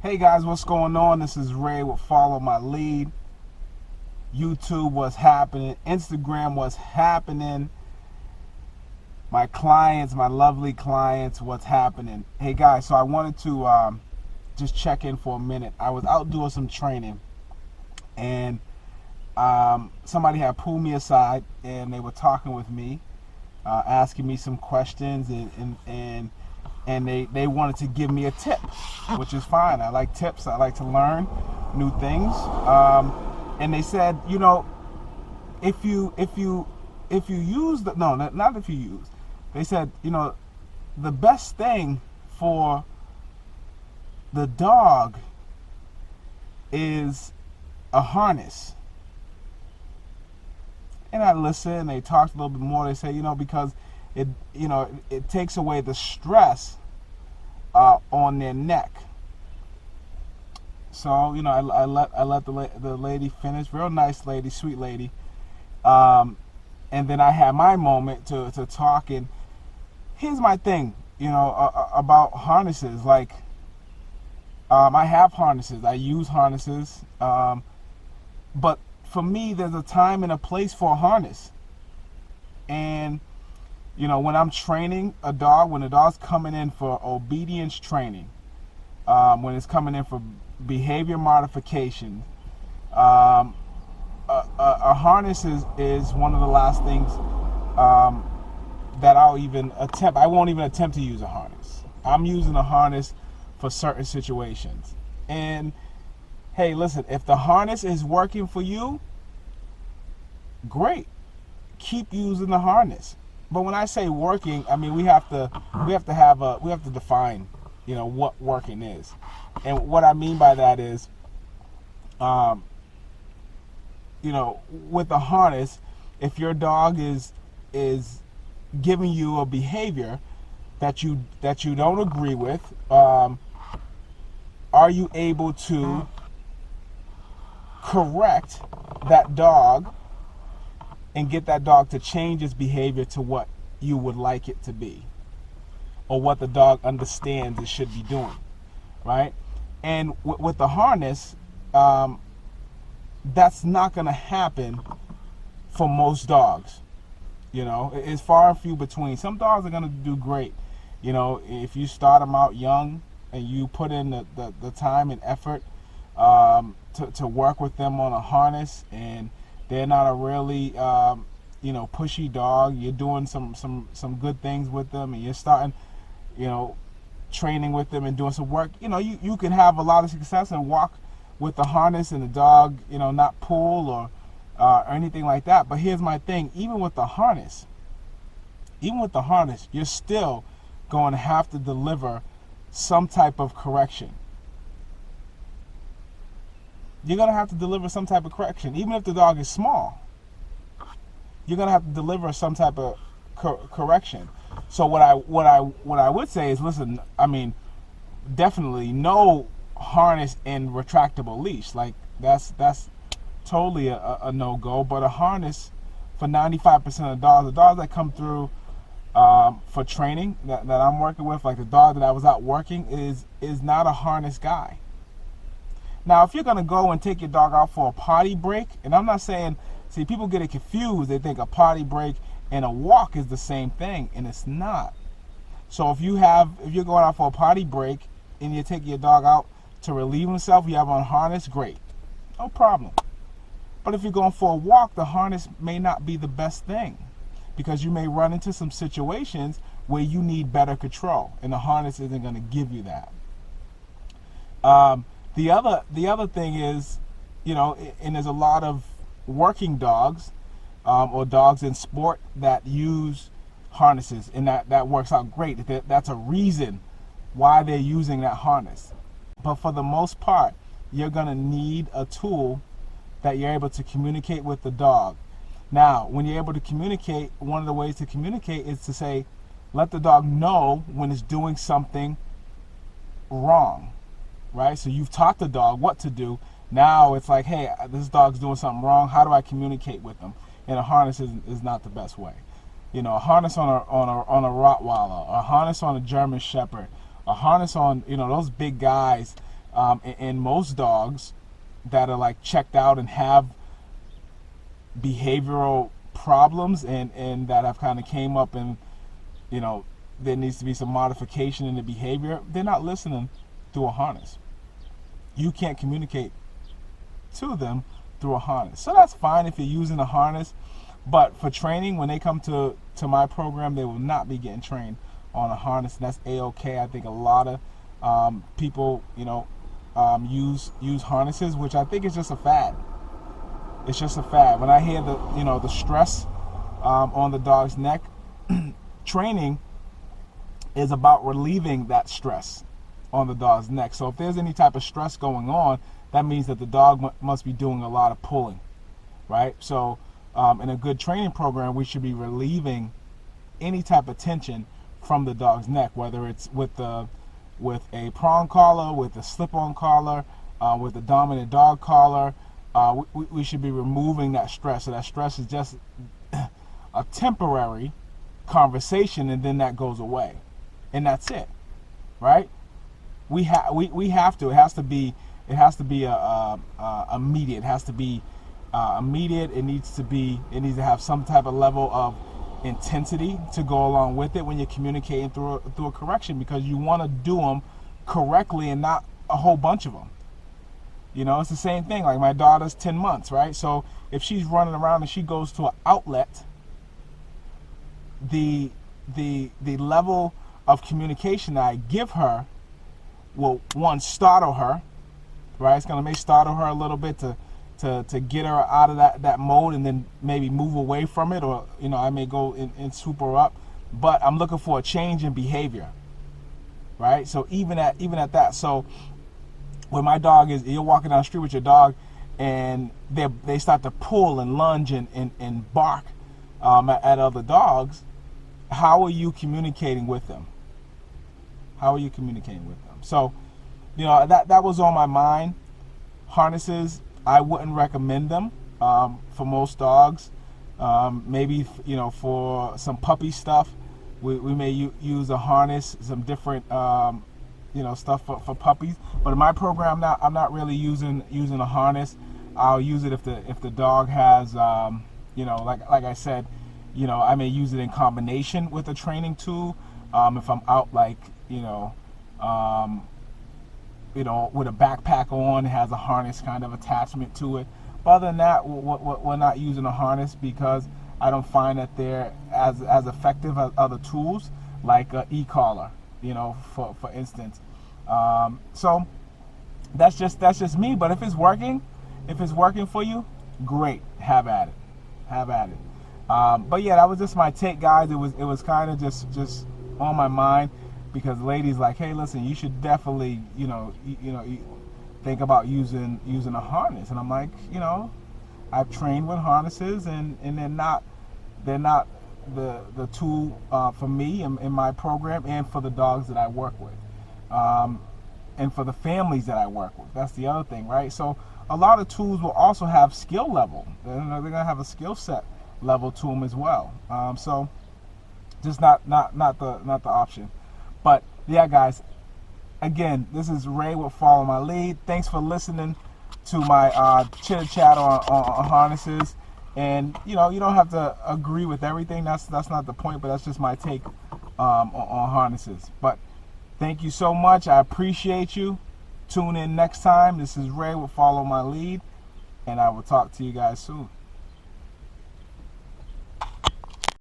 Hey guys, what's going on? This is Ray with Follow My Lead. YouTube, what's happening? Instagram, what's happening? My clients, my lovely clients, what's happening? Hey guys, so I wanted to just check in for a minute. I was out doing some training, and somebody had pulled me aside, and they were talking with me, asking me some questions, and they wanted to give me a tip, which is fine. I like tips. I like to learn new things. And they said, if you use the not if you use. They said, the best thing for the dog is a harness. And I listened. They talked a little bit more. They say, because it takes away the stress on their neck. So I let the lady finish. Real nice lady, sweet lady. And then I had my moment to talk. And here's my thing, about harnesses. Like, I have harnesses. I use harnesses. But for me, there's a time and a place for a harness. And when I'm training a dog, when the dog's coming in for obedience training, when it's coming in for behavior modification, a harness is one of the last things that I'll even attempt. I won't even attempt to use a harness. I'm using a harness for certain situations. And hey, listen, if the harness is working for you, great. Keep using the harness. But when I say working, I mean we have to define, what working is. And what I mean by that is, with the harness, if your dog is giving you a behavior that you don't agree with, are you able to correct that dog and get that dog to change its behavior to what you would like it to be, or what the dog understands it should be doing, right? And with the harness, that's not going to happen for most dogs. It's far and few between. Some dogs are going to do great. If you start them out young and you put in the time and effort to work with them on a harness, and they're not a really pushy dog. You're doing some good things with them, and you're starting training with them and doing some work. You can have a lot of success and walk with the harness and the dog not pull or anything like that. But here's my thing: even with the harness, you're still going to have to deliver some type of correction. You're going to have to deliver some type of correction. Even if the dog is small, you're going to have to deliver some type of correction. So what I would say is, listen, I mean, definitely no harness and retractable leash. Like, that's totally a no-go. But a harness for 95% of the dogs that come through for training that I'm working with, like the dog that I was out working, is not a harness guy. Now, if you're going to go and take your dog out for a potty break, and I'm not saying, see, people get it confused. They think a potty break and a walk is the same thing, and it's not. So if you're going out for a potty break and you're taking your dog out to relieve himself, you have on harness, great. No problem. But if you're going for a walk, the harness may not be the best thing, because you may run into some situations where you need better control, and the harness isn't going to give you that. The other thing is, and there's a lot of working dogs or dogs in sport that use harnesses, and that works out great. That's a reason why they're using that harness. But for the most part, you're going to need a tool that you're able to communicate with the dog. Now, when you're able to communicate, one of the ways to communicate is to say, let the dog know when it's doing something wrong, right? So you've taught the dog what to do. Now it's like, hey, this dog's doing something wrong. How do I communicate with them? And a harness is not the best way. A harness on a Rottweiler, a harness on a German Shepherd, a harness on those big guys And most dogs that are like checked out and have behavioral problems and that have kind of came up and, you know, there needs to be some modification in the behavior, they're not listening through a harness. You can't communicate to them through a harness. So that's fine if you're using a harness, but for training, when they come to my program, they will not be getting trained on a harness, and that's A-OK. I think a lot of people, you know, use harnesses, which I think is just a fad. It's just a fad. When I hear the stress on the dog's neck, training is about relieving that stress on the dog's neck. So if there's any type of stress going on, that means that the dog must be doing a lot of pulling, right? So in a good training program, we should be relieving any type of tension from the dog's neck, whether it's with a prong collar, with a slip-on collar, with a dominant dog collar. We should be removing that stress. So that stress is just a temporary conversation, and then that goes away, and that's it, right? We have to. It has to be immediate. It has to be immediate. It needs to have some type of level of intensity to go along with it when you're communicating through a correction, because you want to do them correctly and not a whole bunch of them. You know, it's the same thing. Like my daughter's 10 months, right? So if she's running around and she goes to an outlet, the level of communication that I give her will, one, startle her, right? It's gonna startle her a little bit to get her out of that mode, and then maybe move away from it, or, you know, I may go and swoop her up. But I'm looking for a change in behavior, right? So even at that, so when my dog you're walking down the street with your dog, and they start to pull and lunge and bark at other dogs, how are you communicating with them? How are you communicating with them? So, you know, that was on my mind. Harnesses, I wouldn't recommend them for most dogs. Maybe, you know, for some puppy stuff, we may use a harness, some different you know, stuff for puppies. But in my program now, I'm not really using a harness. I'll use it if the dog has you know, like I said, you know, I may use it in combination with a training tool. If I'm out, like, you know, with a backpack on, it has a harness kind of attachment to it. But other than that, we're not using a harness, because I don't find that they're as effective as other tools, like an e-collar, you know, for instance. So that's just me. But if it's working for you, great, have at it. But yeah, that was just my take, guys. It was kind of just on my mind, because ladies like, hey, listen, you should definitely, you know, think about using a harness. And I'm like, you know, I've trained with harnesses, and they're not the tool for me in my program, and for the dogs that I work with, and for the families that I work with. That's the other thing, right? So a lot of tools will also have skill level. They're gonna have a skill set level to them as well. So just not the option. But yeah, guys, again, this is Ray with Follow My Lead. Thanks for listening to my chitter chat on harnesses. And, you know, you don't have to agree with everything. That's not the point, but that's just my take on harnesses. But thank you so much. I appreciate you. Tune in next time. This is Ray with Follow My Lead, and I will talk to you guys soon.